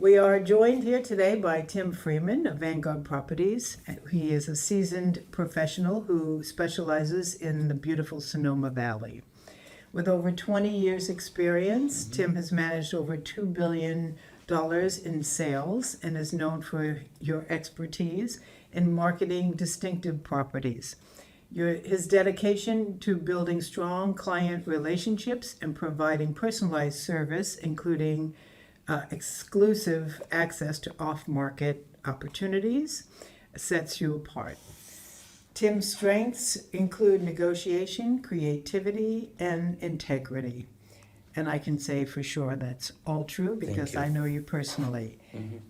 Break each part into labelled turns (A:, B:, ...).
A: We are joined here today by Tim Freeman of Vanguard Properties. He is a seasoned professional who specializes in the beautiful Sonoma Valley. With over 20 years' experience, Tim has managed over $2 billion in sales and is known for your expertise in marketing distinctive properties. His dedication to building strong client relationships and providing personalized service, including exclusive access to off-market opportunities, sets you apart. Tim's strengths include negotiation, creativity, and integrity. And I can say for sure that's all true because I know you personally.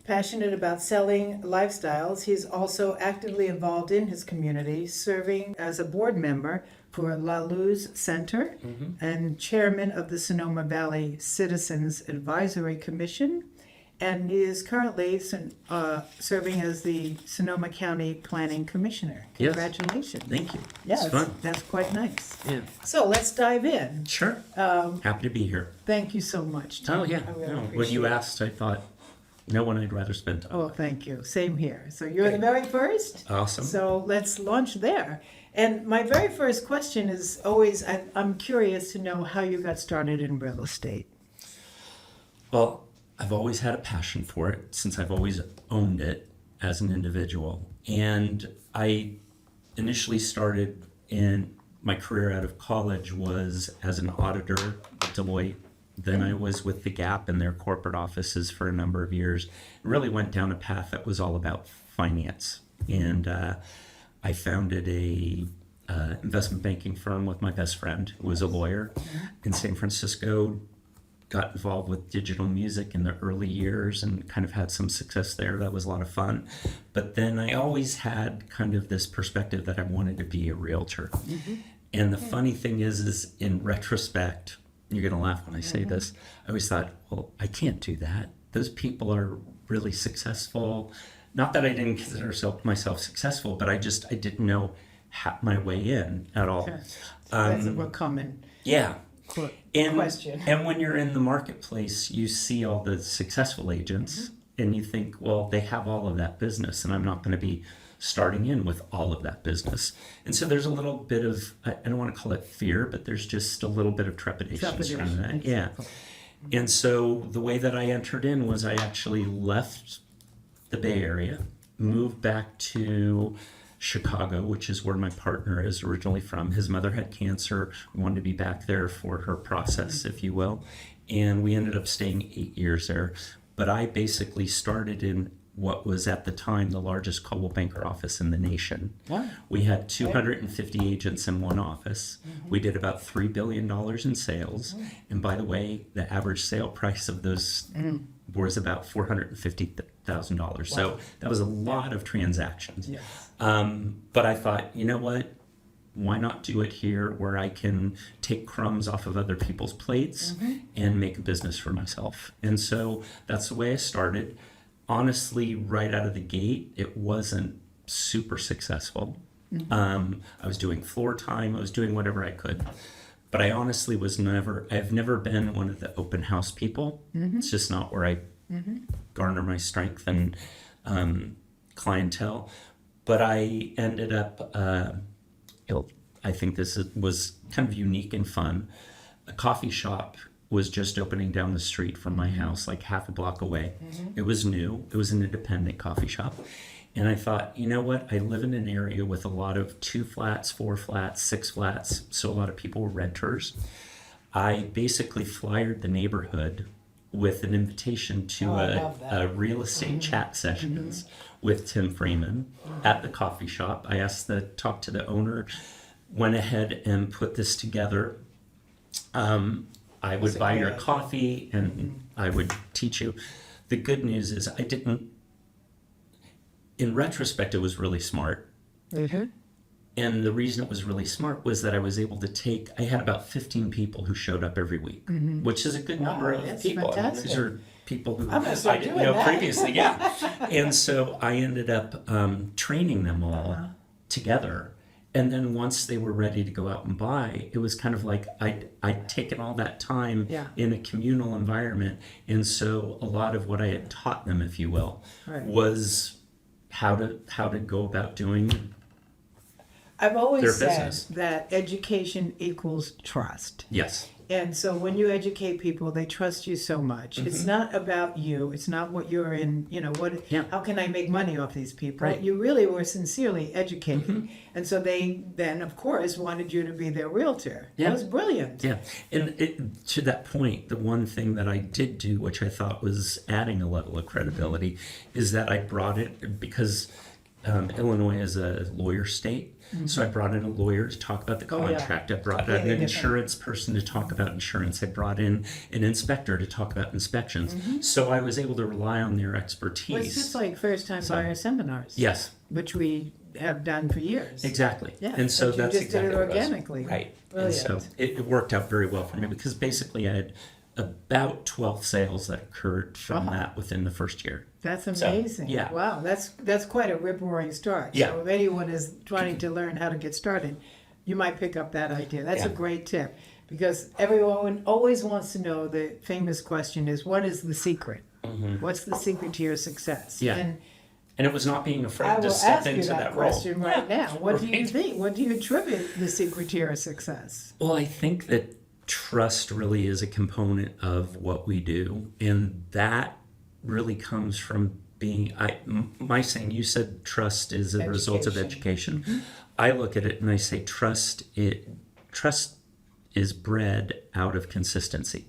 A: Passionate about selling lifestyles, he's also actively involved in his community, serving as a board member for La Luz Center and chairman of the Sonoma Valley Citizens Advisory Commission. And he is currently serving as the Sonoma County Planning Commissioner. Congratulations.
B: Thank you.
A: Yes,
B: It's fun.
A: that's quite nice.
B: Yeah.
A: So let's dive in.
B: Sure. Happy to be here.
A: Thank you so much, Tim.
B: Oh, yeah.
A: I really
B: No, when
A: appreciate
B: you
A: it.
B: asked, I thought, no one I'd rather spend time.
A: Oh, thank you. Same here. So you're the very first?
B: Awesome.
A: So let's launch there. And my very first question is always, I'm curious to know how you got started in real estate.
B: Well, I've always had a passion for it since I've always owned it as an individual. And I initially started in my career out of college was as an auditor at Deloitte. Then I was with the Gap in their corporate offices for a number of years. Really went down a path that was all about finance. And I founded a investment banking firm with my best friend, who was a lawyer in San Francisco. Got involved with digital music in the early years and kind of had some success there. That was a lot of fun. But then I always had kind of this perspective that I wanted to be a realtor. And the funny thing is in retrospect, you're going to laugh when I say this, I always thought, well, I can't do that. Those people are really successful. Not that I didn't consider myself successful, but I didn't know my way in at all.
A: That's a real common
B: Yeah.
A: question.
B: And when you're in the marketplace, you see all the successful agents and you think, well, they have all of that business and I'm not going to be starting in with all of that business. And so there's a little bit of, I don't want to call it fear, but there's just a little bit of trepidation around that. Yeah. And so the way that I entered in was I actually left the Bay Area, moved back to Chicago, which is where my partner is originally from. His mother had cancer. We wanted to be back there for her process, if you will. And we ended up staying 8 years there. But I basically started in what was at the time the largest Coldwell Banker office in the nation.
A: Wow.
B: We had 250 agents in one office. We did about $3 billion in sales. And by the way, the average sale price of those was about $450,000. So that was a lot of transactions.
A: Yes.
B: But I thought, you know what? Why not do it here where I can take crumbs off of other people's plates and make a business for myself? And so that's the way I started. Honestly, right out of the gate, it wasn't super successful. I was doing floor time. I was doing whatever I could. But I honestly I've never been one of the open house people. It's just not where I garner my strength and clientele. But I ended up, I think this was kind of unique and fun. A coffee shop was just opening down the street from my house, like half a block away. It was new. It was an independent coffee shop. And I thought, you know what? I live in an area with a lot of 2 flats, 4 flats, 6 flats. So a lot of people were renters. I basically flyered the neighborhood with an invitation to a real estate chat sessions with Tim Freeman at the coffee shop. I asked to talk to the owner, went ahead and put this together. I would buy your coffee and I would teach you. The good news is in retrospect, it was really smart. And the reason it was really smart was that I was able to I had about 15 people who showed up every week, which is a good number of people.
A: Fantastic.
B: These are people who
A: I
B: didn't know previously. And so I ended up training them all together. And then once they were ready to go out and buy, it was kind of like I'd taken all that time
A: Yeah.
B: in a communal environment. And so a lot of what I had taught them, if you will,
A: Right.
B: was how to go about doing
A: I've always
B: their
A: said
B: business.
A: that education equals trust.
B: Yes.
A: And so when you educate people, they trust you so much. It's not about you. It's not what you're in,
B: Yeah.
A: how can I make money off these people?
B: Right.
A: You really were sincerely educating. And so they then, of course, wanted you to be their realtor.
B: Yeah.
A: That was brilliant.
B: Yeah, and to that point, the one thing that I did do, which I thought was adding a level of credibility, is that I brought it because Illinois is a lawyer state. So I brought in a lawyer to talk about the
A: Oh, yeah.
B: contract. I brought in
A: Completely
B: an
A: different.
B: insurance person to talk about insurance. I brought in an inspector to talk about inspections. So I was able to rely on their
A: Well, it's
B: expertise.
A: just like first-time buyer seminars.
B: Yes,
A: Which we have done for years.
B: exactly.
A: Yeah,
B: And so
A: but you
B: that's
A: just did it
B: exactly what it was.
A: organically.
B: Right. And so
A: Brilliant.
B: it worked out very well for me because basically I had about 12 sales that occurred from
A: Wow.
B: that within the first year.
A: That's
B: So,
A: amazing.
B: yeah.
A: Wow, that's quite a rip-roaring start.
B: Yeah.
A: So if anyone is trying to learn how to get started, you might pick up that idea. That's a
B: Yeah.
A: great tip because everyone always wants to know the famous question is, what is the secret? What's the secret to your success?
B: Yeah.
A: And
B: And it was not being
A: I
B: afraid
A: will
B: to step
A: ask you
B: into
A: that
B: that role.
A: question right
B: Yeah.
A: now. What do you
B: Right.
A: think? What do you attribute the secret to your success?
B: Well, I think that trust really is a component of what we do. And that really comes from being, my saying, you said trust is a result of education. I look at it and I say trust is bred out of consistency.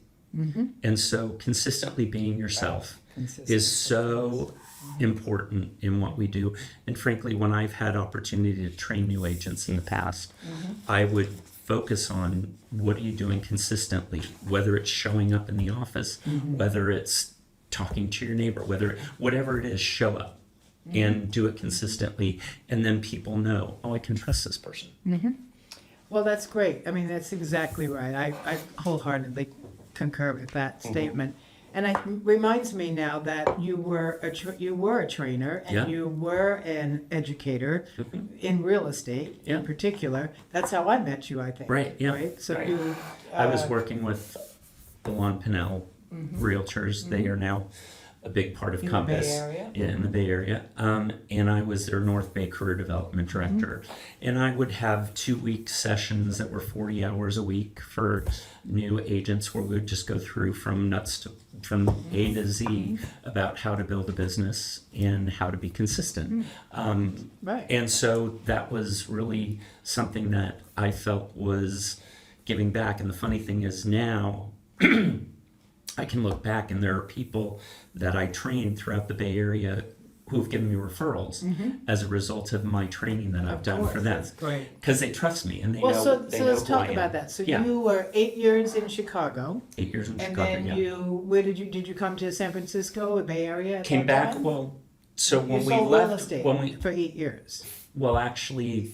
B: And so consistently being yourself is so important in what we do. And frankly, when I've had opportunity to train new agents in the past, I would focus on what are you doing consistently, whether it's showing up in the office, whether it's talking to your neighbor, whatever it is, show up and do it consistently. And then people know, oh, I can trust this person.
A: Well, that's great. I mean, that's exactly right. I wholeheartedly concur with that statement. And it reminds me now that you were a trainer and
B: Yeah.
A: you were an educator in real estate
B: Yeah.
A: in particular. That's how I met you, I think.
B: Right, yeah.
A: Right? So
B: Right.
A: you.
B: I was working with the Lon Pinnell Realtors. They are now a big part of
A: In the
B: Compass.
A: Bay Area?
B: Yeah, in the Bay Area. And I was their North Bay Career Development Director. And I would have 2-week sessions that were 40 hours a week for new agents where we would just go through from A to Z about how to build a business and how to be consistent.
A: Right.
B: And so that was really something that I felt was giving back. And the funny thing is now I can look back and there are people that I trained throughout the Bay Area who have given me referrals as a result of my training that I've
A: Of
B: done
A: course,
B: for them.
A: that's great.
B: Because they trust me and they
A: Well,
B: know
A: so
B: they
A: let's
B: know who
A: talk
B: I
A: about
B: am.
A: that. So
B: Yeah.
A: you were 8 years in Chicago,
B: 8 years in
A: and
B: Chicago,
A: then
B: yeah.
A: where did you come to San Francisco, the Bay Area? At
B: Came
A: that
B: back,
A: time?
B: well, so
A: You
B: when we
A: sold real
B: left,
A: estate for 8 years.
B: well, actually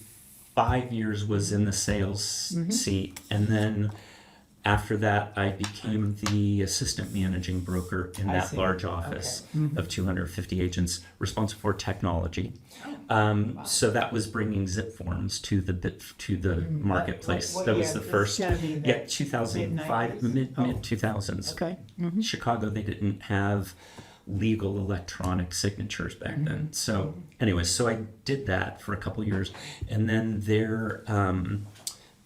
B: 5 years was in the sales seat. And then after that, I became the assistant managing broker in
A: I
B: that
A: see.
B: large office of 250 agents responsible for technology.
A: Oh,
B: So that was bringing zip forms to the marketplace.
A: what
B: That was
A: year?
B: the
A: This
B: first,
A: gotta be the
B: 2005,
A: mid-nineties?
B: mid 2000s.
A: Okay.
B: Chicago, they didn't have legal electronic signatures back then. So anyways, so I did that for a couple years, and then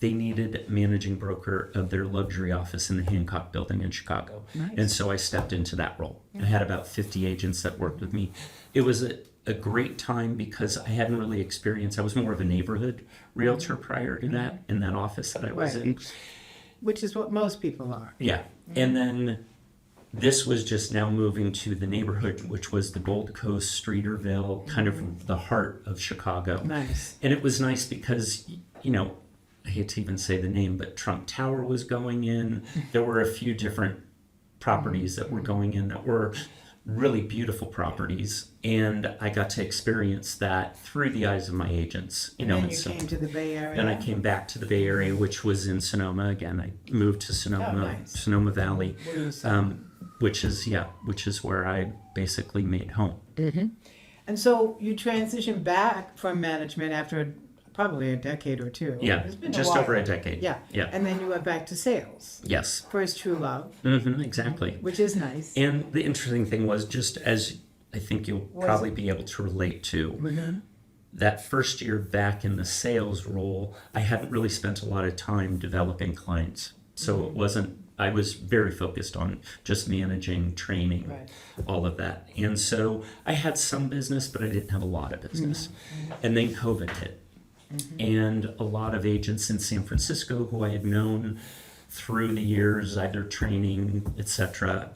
B: they needed managing broker of their luxury office in the Hancock Building in Chicago.
A: Nice.
B: And so I stepped into that role. I had about 50 agents that worked with me. It was a great time because I hadn't really experienced, I was more of a neighborhood realtor prior to that in that office that I was
A: Right.
B: in.
A: Which is what most people are.
B: Yeah. And then this was just now moving to the neighborhood, which was the Gold Coast, Streeterville, kind of the heart of Chicago.
A: Nice.
B: And it was nice because, I hate to even say the name, but Trump Tower was going in. There were a few different properties that were going in that were really beautiful properties. And I got to experience that through the eyes of my agents.
A: And then
B: and
A: you
B: so-
A: came to the Bay Area.
B: then I came back to the Bay Area, which was in Sonoma. Again, I moved to Sonoma,
A: Oh, nice.
B: Sonoma Valley,
A: Where you said.
B: which is where I basically made home.
A: And so you transitioned back from management after a probably a decade or two.
B: Yeah,
A: It's been
B: just
A: while.
B: over a decade.
A: Yeah.
B: Yeah.
A: And then you went back to sales.
B: Yes.
A: First true love,
B: Exactly.
A: which is nice.
B: And the interesting thing was, just as I think you'll probably be able to relate to,
A: Mhm.
B: that first year back in the sales role, I hadn't really spent a lot of time developing clients. So it wasn't, I was very focused on just managing, training,
A: Right.
B: all of that. And so I had some business, but I didn't have a lot of business. And then COVID hit. And a lot of agents in San Francisco who I had known through the years, either training, etc.,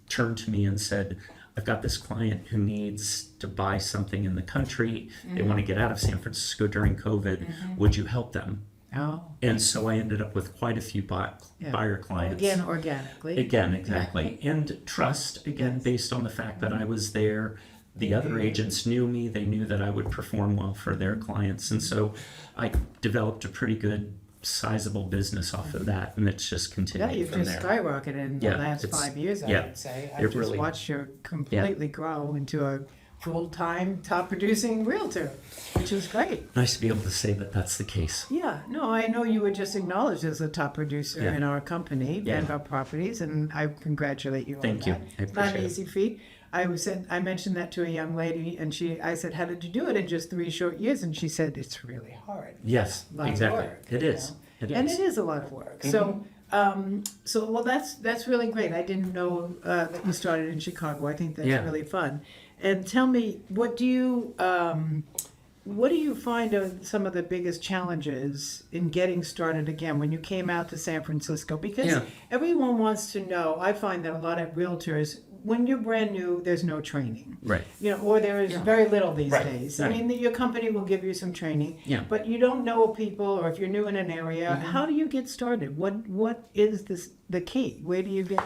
B: turned to me and said, I've got this client who needs to buy something in the country. They want to get out of San Francisco during COVID. Would you help them?
A: Oh,
B: And so I ended up with quite a few buyer clients.
A: again, organically.
B: Again, exactly. And trust, again, based on the fact that I was there. The other agents knew me. They knew that I would perform well for their clients. And so I developed a pretty good, sizable business off of that. And it's just
A: Yeah,
B: continued
A: you've
B: from
A: just
B: there.
A: skyrocketed in the
B: Yeah,
A: last
B: it's-
A: 5 years, I
B: yeah,
A: would say.
B: it
A: I've just
B: really-
A: watched you completely grow into a full-time, top-producing realtor, which is great.
B: Nice to be able to say that that's the case.
A: Yeah, no, I know you were just acknowledged as a top producer
B: Yeah.
A: in our company,
B: Yeah.
A: Vanguard Properties, and I congratulate you on
B: Thank you.
A: that.
B: I
A: It's not an
B: appreciate it.
A: easy feat. I mentioned that to a young lady, and I said, "How did you do it in just 3 short years?" And she said, "It's really hard."
B: Yes,
A: A lot of
B: exactly.
A: work,
B: It
A: you
B: is.
A: know?
B: It
A: And
B: is.
A: it is a lot of work. So well, that's really great. I didn't know that you started in Chicago. I think that's
B: Yeah.
A: really fun. And tell me, what do you find are some of the biggest challenges in getting started again when you came out to San Francisco? Because
B: Yeah.
A: everyone wants to know. I find that a lot of realtors, when you're brand new, there's no training.
B: Right.
A: Or there is very little these
B: Right,
A: days.
B: right.
A: I mean, your company will give you some training,
B: Yeah.
A: but you don't know people, or if you're new in an area, how do you get started? What is the key? Where do you get?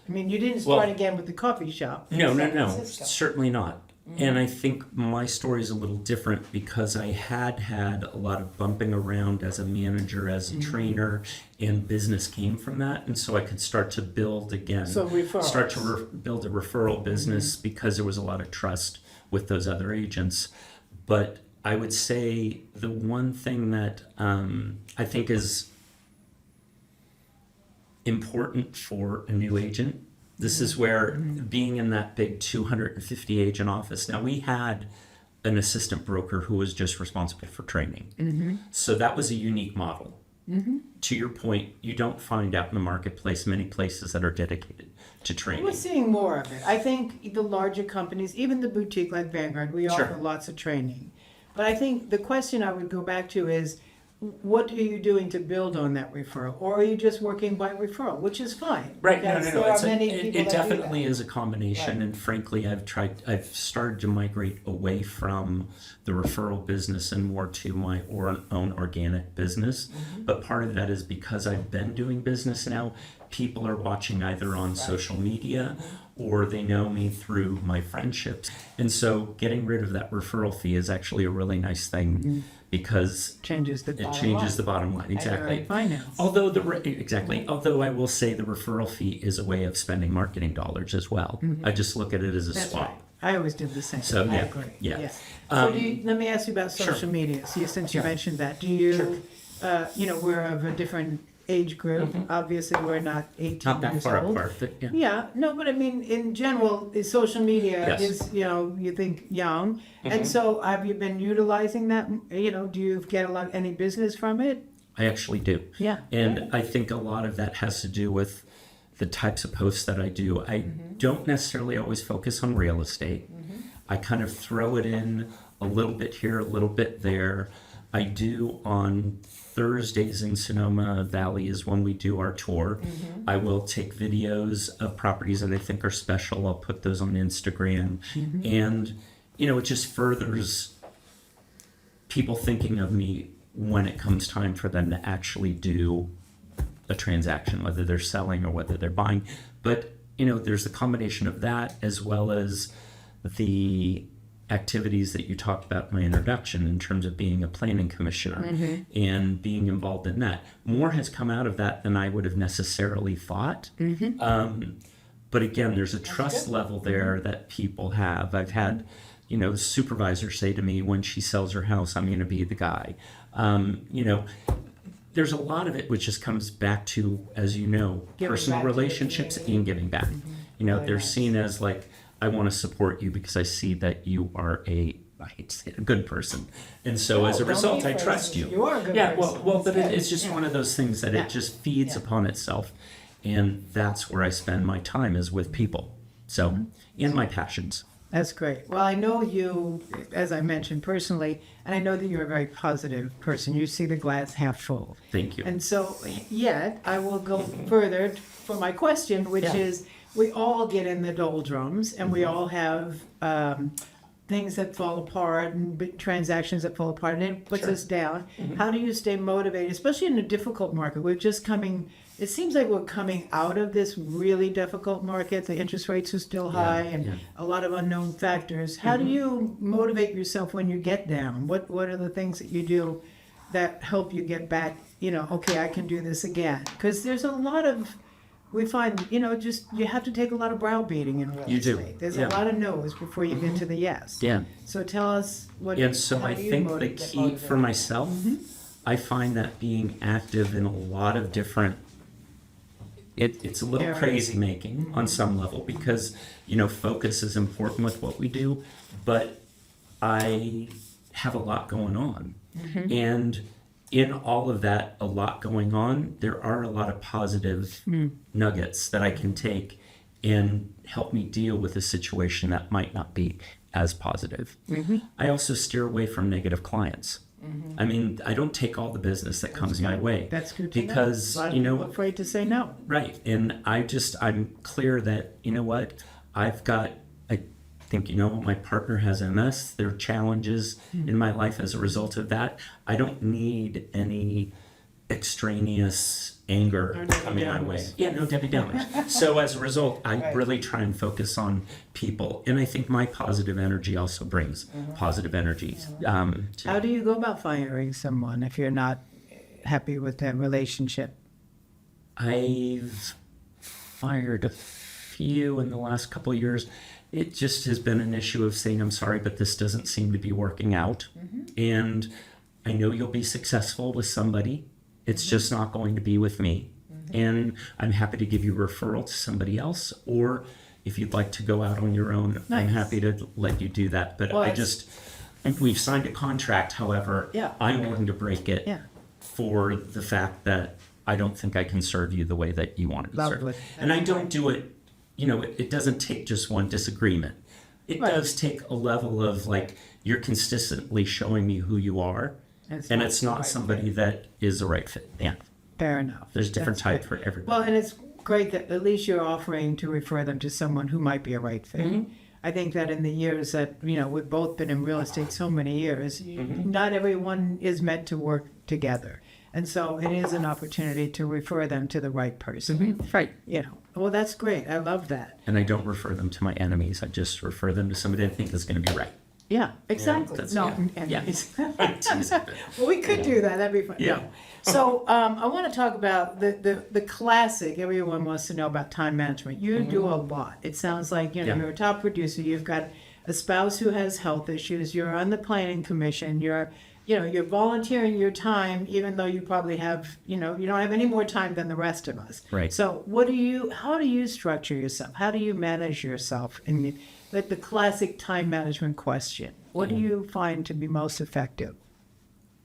A: I mean, you didn't start
B: Well-
A: again with the coffee shop. in
B: No,
A: San
B: no,
A: Francisco.
B: certainly not. And I think my story is a little different because I had a lot of bumping around as a manager, as a trainer, and business came from that. And so I could start to build again,
A: So referrals.
B: start to build a referral business because there was a lot of trust with those other agents. But I would say the one thing that I think is important for a new agent. This is where being in that big 250 agent office. Now we had an assistant broker who was just responsible for training. So that was a unique model. To your point, you don't find out in the marketplace many places that are dedicated to
A: We're
B: training.
A: seeing more of it. I think the larger companies, even the boutique like Vanguard, we
B: Sure.
A: offer lots of training. But I think the question I would go back to is, what are you doing to build on that referral? Or are you just working by referral, which is fine?
B: Right, no,
A: because
B: no, no.
A: there are
B: It's
A: many
B: it
A: people that do
B: definitely
A: that.
B: is a combination.
A: Right.
B: And frankly, I've started to migrate away from the referral business and more to my own organic business. But part of that is because I've been doing business now, people are watching either on social media or they know me through my friendships. And so getting rid of that referral fee is actually a really nice thing because
A: Changes the
B: it
A: bottom
B: changes
A: line.
B: the bottom line.
A: And
B: Exactly.
A: your finance.
B: Although although I will say the referral fee is a way of spending marketing dollars as well. I just look at it as a
A: That's
B: swap.
A: right. I always did the same.
B: So,
A: I
B: yeah,
A: agree.
B: yeah.
A: Yes.
B: Um,
A: So let me ask you about
B: sure.
A: social media. See, since you
B: Sure.
A: mentioned that, do you, we're of a different age group. Obviously, we're not 18
B: Not that
A: years
B: far
A: old.
B: apart, but yeah.
A: Yeah, no, but I mean, in general, social media
B: Yes.
A: is, you think young. And so have you been utilizing that? Do you get any business from it?
B: I actually do.
A: Yeah.
B: And I think a lot of that has to do with the types of posts that I do. I don't necessarily always focus on real estate. I kind of throw it in a little bit here, a little bit there. I do on Thursdays in Sonoma Valley is when we do our tour. I will take videos of properties that I think are special. I'll put those on Instagram. And, it just furthers people thinking of me when it comes time for them to actually do a transaction, whether they're selling or whether they're buying. But, there's a combination of that as well as the activities that you talked about in my introduction in terms of being a planning commissioner and being involved in that. More has come out of that than I would have necessarily thought. But again, there's a trust level there that people have. I've had the supervisor say to me when she sells her house, I'm going to be the guy. There's a lot of it which just comes back to, as you know,
A: Giving
B: personal
A: back to the
B: relationships
A: community.
B: and giving back.
A: Very
B: They're
A: nice.
B: seen as like, I want to support you because I see that you are I hate to say it, a good person. And so as a
A: don't
B: result,
A: be
B: I trust
A: afraid.
B: you.
A: You are a good
B: yeah,
A: person.
B: well, but
A: That's good.
B: it's just one of those things that
A: Yeah.
B: it just feeds
A: Yeah.
B: upon itself. And that's where I spend my time, is with people. So, and my passions.
A: That's great. Well, I know you, as I mentioned personally, and I know that you're a very positive person. You see the glass half full.
B: Thank you.
A: And so, yet, I will go further for my question, which
B: Yeah.
A: is, we all get in the doldrums, and we all have things that fall apart and transactions that fall apart, and it puts
B: Sure.
A: us down. How do you stay motivated, especially in a difficult market? We're just coming. It seems like we're coming out of this really difficult market. The interest rates are still high, and
B: yeah.
A: a lot of unknown factors. How do you motivate yourself when you get down? What are the things that you do that help you get back? Okay, I can do this again. Because there's a lot of, we find, just you have to take a lot of browbeating in real
B: You do,
A: estate. There's
B: yeah.
A: a lot of no's before you get to the yes.
B: Yeah.
A: So tell us what.
B: And so
A: how
B: I
A: do you
B: think the
A: get
B: key
A: motivated?
B: for myself, I find that being active in a lot of different, it's a little
A: Areas.
B: crazy making on some level, because, focus is important with what we do, but I have a lot going on. And in all of that, a lot going on, there are a lot of positive nuggets that I can take and help me deal with a situation that might not be as positive. I also steer away from negative clients. I mean, I don't take all the business that comes my way.
A: That's good to
B: because,
A: know. A lot of people are afraid to say no.
B: right. And I'm clear that, what, I think, my partner has MS. There are challenges in my life as a result of that. I don't need any extraneous anger
A: Or Debbie
B: coming my
A: Downers.
B: way. Yeah, no Debbie Downers. So as a result, I
A: Right.
B: really try and focus on people. And I think my positive energy also brings positive energy.
A: How do you go about firing someone if you're not happy with that relationship?
B: I've fired a few in the last couple of years. It just has been an issue of saying, I'm sorry, but this doesn't seem to be working out. And I know you'll be successful with somebody. It's just not going to be with me. And I'm happy to give you a referral to somebody else. Or if you'd like to go out on your own, I'm
A: Nice.
B: happy to let you do that. But
A: Well,
B: we've signed a contract, however,
A: Yeah.
B: I'm willing to break it
A: Yeah.
B: for the fact that I don't think I can serve you the way that you want to be
A: Lovely.
B: served. And I don't do it, it doesn't take just one disagreement. It
A: Right.
B: does take a level of like, you're consistently showing me who you are,
A: It's
B: and
A: not
B: it's not
A: right.
B: somebody that is a right fit. Yeah,
A: Fair enough.
B: there's different
A: That's
B: type
A: good.
B: for everybody.
A: Well, and it's great that at least you're offering to refer them to someone who might be a right fit. I think that in the years that, we've both been in real estate so many years, not everyone is meant to work together. And so it is an opportunity to refer them to the right person.
B: Right.
A: Well, that's great. I love that.
B: And I don't refer them to my enemies. I just refer them to somebody I think is going to be right.
A: Yeah, exactly.
B: that's-
A: No,
B: yeah.
A: enemies. Well, we could do that. That'd be fun.
B: Yeah.
A: No. So I want to talk about the classic. Everyone wants to know about time management. You do a lot. It sounds like
B: Yeah.
A: you're a top producer. You've got a spouse who has health issues. You're on the planning commission. You're volunteering your time, even though you probably have, you don't have any more time than the rest of us.
B: Right.
A: So how do you structure yourself? How do you manage yourself? And the classic time management question. What do you find to be most effective?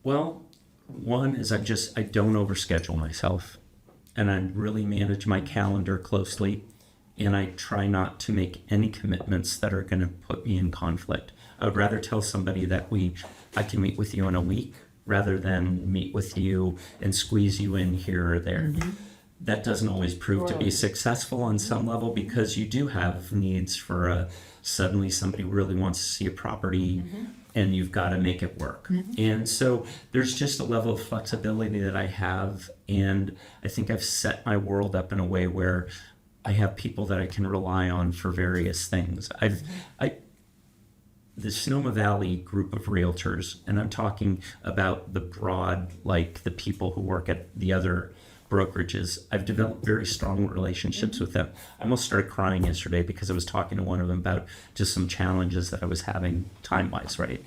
B: Well, one is I don't overschedule myself, and I really manage my calendar closely, and I try not to make any commitments that are going to put me in conflict. I would rather tell somebody that I can meet with you in a week rather than meet with you and squeeze you in here or there. That doesn't always prove to be successful on some level, because you do have needs for suddenly somebody really wants to see a property and you've got to make it work. And so there's just a level of flexibility that I have, and I think I've set my world up in a way where I have people that I can rely on for various things. The Sonoma Valley group of realtors, and I'm talking about the broad, like the people who work at the other brokerages, I've developed very strong relationships with them. I almost started crying yesterday because I was talking to one of them about just some challenges that I was having time-wise, right?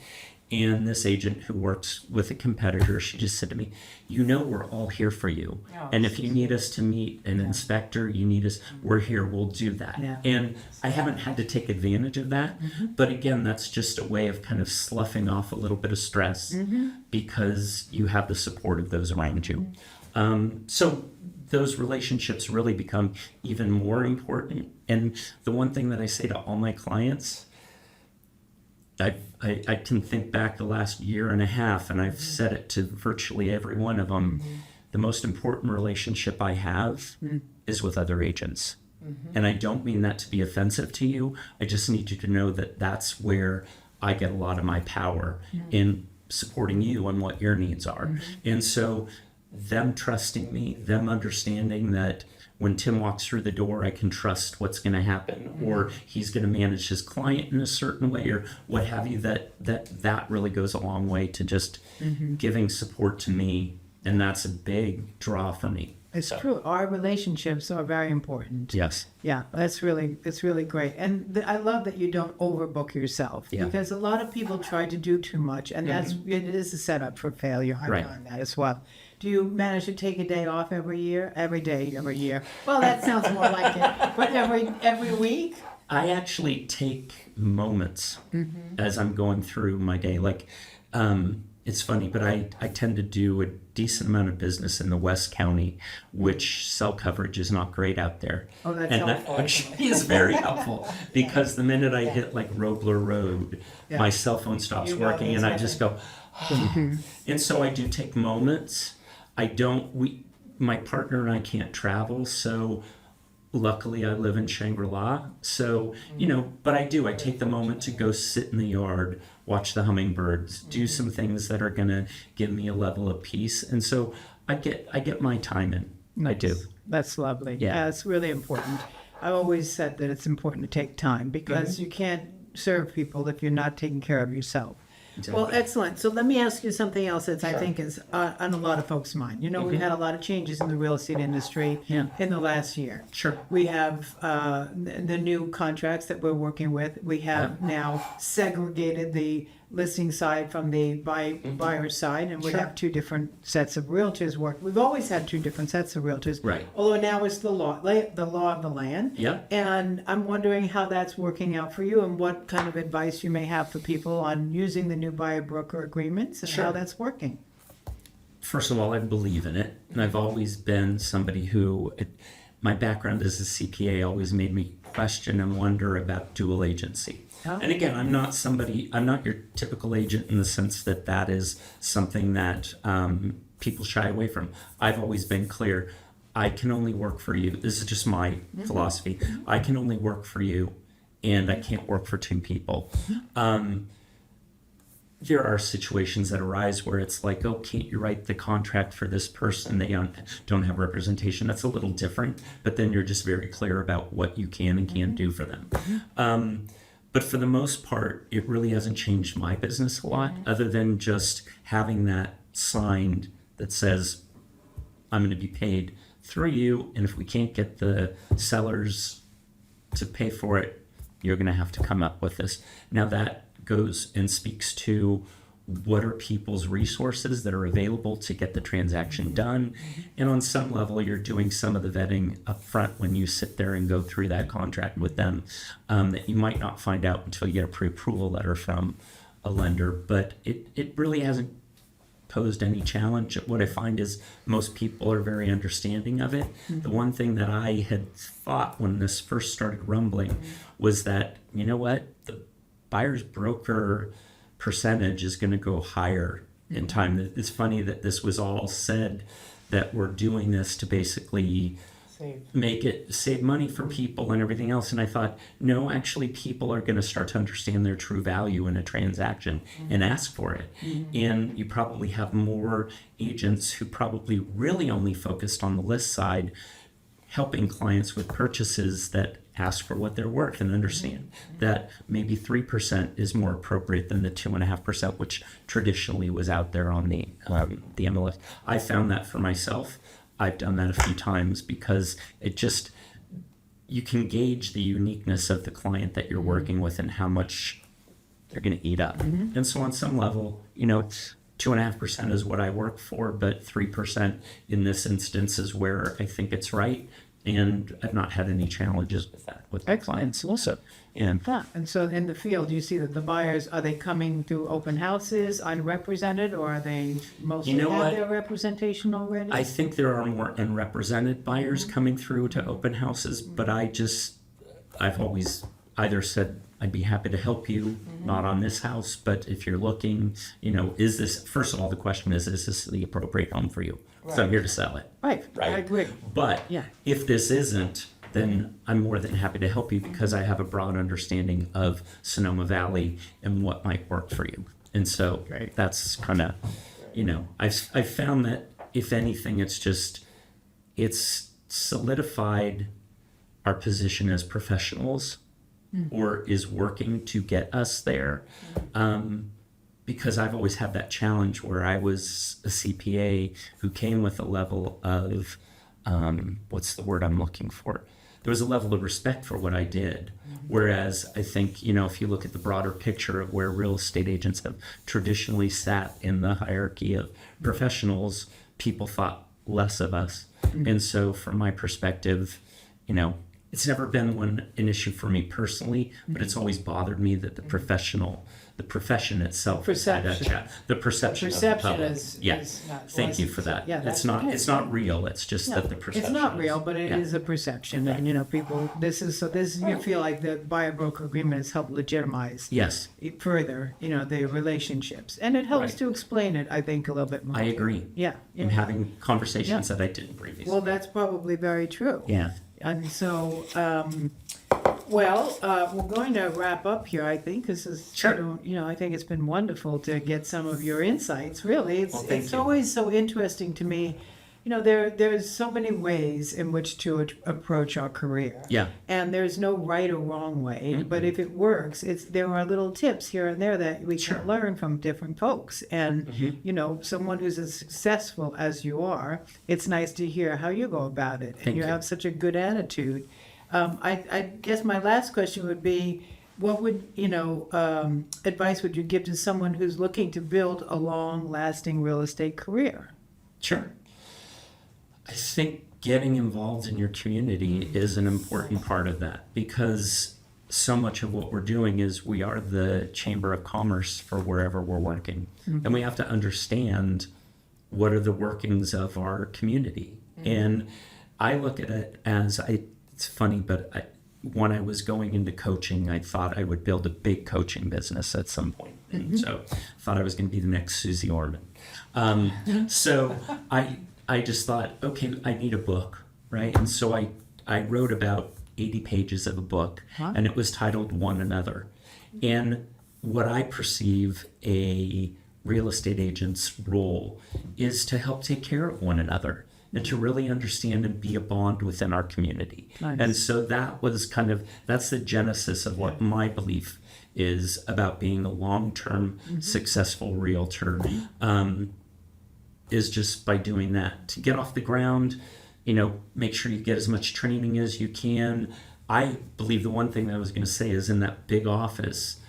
B: And this agent who works with a competitor, she just said to me, you know, we're all here for you.
A: Oh,
B: And if you need us to meet an inspector, you need us, we're here, we'll do that.
A: Yeah.
B: And I haven't had to take advantage of that. But again, that's just a way of kind of sloughing off a little bit of stress because you have the support of those around you. So those relationships really become even more important. And the one thing that I say to all my clients, I can think back the last year and a half, and I've said it to virtually every one of them. The most important relationship I have is with other agents. And I don't mean that to be offensive to you. I just need you to know that that's where I get a lot of my power in supporting you on what your needs are. And so them trusting me, them understanding that when Tim walks through the door, I can trust what's going to happen, or he's going to manage his client in a certain way, or what have you. That really goes a long way to just giving support to me, and that's a big draw for me.
A: It's true. Our relationships are very important.
B: Yes.
A: Yeah, it's really great. And I love that you don't overbook yourself, because a lot of people try to do too much, and it is a setup for failure. I've done that as well. Do you manage to take a day off every year? Every day, every year. Well, that sounds more like it. But every week?
B: I actually take moments as I'm going through my day. Like, it's funny, but I tend to do a decent amount of business in the West County, which cell coverage is not great out there.
A: Oh, that's
B: and
A: helpful.
B: that actually is very helpful, because the minute I hit like Robler Road, my cell phone stops working, and I just go, and so I do take moments. My partner and I can't travel, so luckily I live in Shangri-La. So, but I take the moment to go sit in the yard, watch the hummingbirds, do some things that are going to give me a level of peace. And so I get my time in. Nice. I do.
A: That's lovely. Yeah, it's really important. I always said that it's important to take time, because you can't serve people if you're not taking care of yourself. Exactly. Well, excellent. So let me ask you something else that I think is on a lot of folks' mind. We've had a lot of changes in the real estate industry in the last year. Sure. We have the new contracts that we're working with. We have now segregated the listing side from the buyer side, and we have two different sets of realtors work. We've always had two different sets of realtors, right? Although now it's the law of the land. Yeah. And I'm wondering how that's working out for you, and what kind of advice you may have for people on using the new buyer broker agreements and how that's working.
B: First of all, I believe in it, and I've always been somebody who, my background as a CPA always made me question and wonder about dual agency. And again, I'm not your typical agent in the sense that is something that people shy away from. I've always been clear, I can only work for you. This is just my philosophy. I can only work for you, and I can't work for two people. There are situations that arise where it's like, oh, can't you write the contract for this person? They don't have representation. That's a little different, but then you're just very clear about what you can and can't do for them. But for the most part, it really hasn't changed my business a lot, other than just having that signed that says, I'm going to be paid through you, and if we can't get the sellers to pay for it, you're going to have to come up with this. Now that goes and speaks to what are people's resources that are available to get the transaction done. And on some level, you're doing some of the vetting up front when you sit there and go through that contract with them, that you might not find out until you get a pre-approval letter from a lender. But it really hasn't posed any challenge. What I find is most people are very understanding of it. The one thing that I had thought when this first started rumbling was that, you know what, the buyer's broker percentage is going to go higher in time. It's funny that this was all said, that we're doing this to basically save money for people and everything else. And I thought, no, actually people are going to start to understand their true value in a transaction and ask for it. And you probably have more agents who probably really only focused on the list side, helping clients with purchases that ask for what they're worth and understand that maybe 3% is more appropriate than the 2.5%, which traditionally was out there on the MLS. I found that for myself. I've done that a few times because it just, you can gauge the uniqueness of the client that you're working with and how much they're going to eat up. And so on some level, 2.5% is what I work for, but 3% in this instance is where I think it's right. And I've not had any challenges with that with my clients also. And
A: And so in the field, you see that the buyers, are they coming through open houses, unrepresented, or are they mostly
B: You know
A: have
B: what?
A: their representation already?
B: I think there are more unrepresented buyers coming through to open houses, but I've always either said, I'd be happy to help you, not on this house, but if you're looking, is this, first of all, the question is this the appropriate home for you? So I'm here to sell it.
A: Right, I
B: Right.
A: agree.
B: But
A: Yeah.
B: if this isn't, then I'm more than happy to help you because I have a broad understanding of Sonoma Valley and what might work for you. And so
A: Great.
B: that's kind of, I've found that if anything, it's solidified our position as professionals or is working to get us there. Because I've always had that challenge where I was a CPA who came with a level of, what's the word I'm looking for? There was a level of respect for what I did. Whereas I think, if you look at the broader picture of where real estate agents have traditionally sat in the hierarchy of professionals, people thought less of us. And so from my perspective, it's never been an issue for me personally, but it's always bothered me that the profession itself has had that
A: Perception.
B: the perception of the
A: Perception
B: public.
A: is
B: Yeah. Thank you for that.
A: Yeah,
B: it's
A: that's
B: not
A: okay.
B: it's not real. It's just that the perception.
A: It's not
B: is.
A: real, but it is a perception, and people. You feel like the buyer broker agreement has helped legitimize
B: Yes,
A: further, the relationships, and it helps
B: Right.
A: to explain it. I think a little bit more.
B: I agree.
A: Yeah.
B: I'm having conversations
A: Yeah.
B: that I didn't previously.
A: Well, that's probably very true.
B: Yeah.
A: And so, we're going to wrap up here, I think. This is,
B: Sure.
A: I think it's been wonderful to get some of your insights, really.
B: Well, thank
A: It's
B: you.
A: always so interesting to me. There's so many ways in which to approach our career.
B: Yeah.
A: And there's no right or wrong way, but if it works, there are little tips here and there that we can learn from different folks. And, someone who's as successful as you are, it's nice to hear how you go about it. And
B: Thank
A: you
B: you.
A: have such a good attitude. I guess my last question would be, what would, advice would you give to someone who's looking to build a long-lasting real estate career?
B: Sure. I think getting involved in your community is an important part of that because so much of what we're doing is we are the chamber of commerce for wherever we're working. And we have to understand what are the workings of our community. And I look at it as, it's funny, but when I was going into coaching, I thought I would build a big coaching business at some point. And so I thought I was going to be the next Susie Orman. So I just thought, okay, I need a book, right? And so I wrote about 80 pages of a book, and it was titled One Another. And what I perceive a real estate agent's role is to help take care of one another and to really understand and be a bond within our community.
A: Nice.
B: And so that was that's the genesis of what my belief is about being a long-term successful realtor. Is just by doing that to get off the ground, make sure you get as much training as you can. I believe the one thing that I was going to say is in that big office,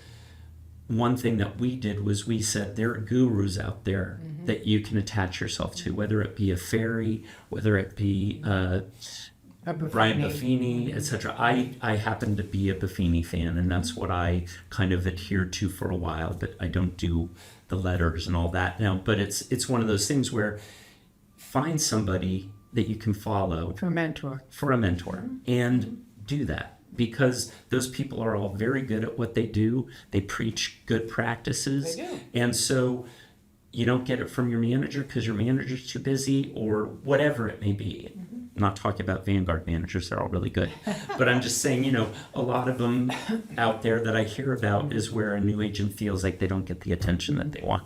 B: one thing that we did was we said there are gurus out there that you can attach yourself to, whether it be a fairy, whether it be Brian Buffini, etc. I happen to be a Buffini fan, and that's what I kind of adhered to for a while, but I don't do the letters and all that now. But it's one of those things where find somebody that you can follow
A: For a mentor.
B: and do that, because those people are all very good at what they do. They preach good practices.
A: They do.
B: And so you don't get it from your manager because your manager's too busy or whatever it may be. I'm not talking about Vanguard managers, they're all really good. But I'm just saying, a lot of them out there that I hear about is where a new agent feels like they don't get the attention that they want.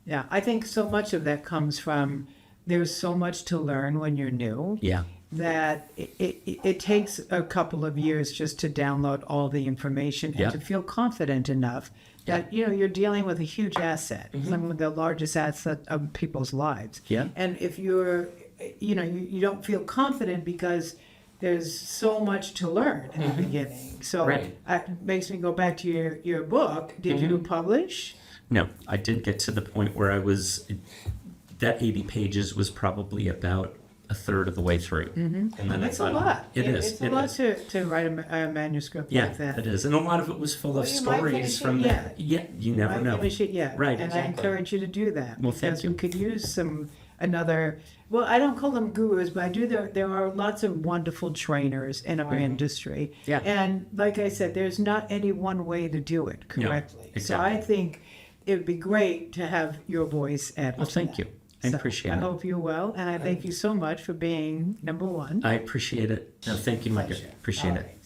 A: Yeah, I think so much of that comes from there's so much to learn when you're new.
B: Yeah.
A: That it takes a couple of years just to download all the information and
B: Yeah.
A: to feel confident enough that you're dealing with a huge asset, some of the largest asset of people's lives.
B: Yeah.
A: And if you're you don't feel confident because there's so much to learn in the beginning. So
B: Right.
A: it makes me go back to your book. Did you publish?
B: No, I did get to the point where that 80 pages was probably about a third of the way through. And then
A: It's
B: I
A: a
B: thought,
A: lot.
B: It's
A: a lot to write a manuscript
B: Yeah,
A: like that.
B: it is. And a lot of it was full of
A: Well, you might
B: stories
A: finish it,
B: from
A: yeah.
B: that. Yeah, you never
A: I
B: know.
A: finish it yet.
B: Right,
A: And
B: exactly.
A: I encourage you to do that.
B: Well, thank
A: because
B: you.
A: we could use well, I don't call them gurus, but there are lots of wonderful trainers in our industry.
B: Yeah.
A: And like I said, there's not any one way to do it correctly. So
B: exactly.
A: I think it would be great to have your voice added.
B: Well,
A: to
B: thank
A: that.
B: you. I appreciate
A: I
B: it.
A: hope you're well, and I thank you so much for being number one.
B: I appreciate it. No, thank you, Micah.
A: Pleasure.
B: Appreciate
A: All
B: it.
A: right.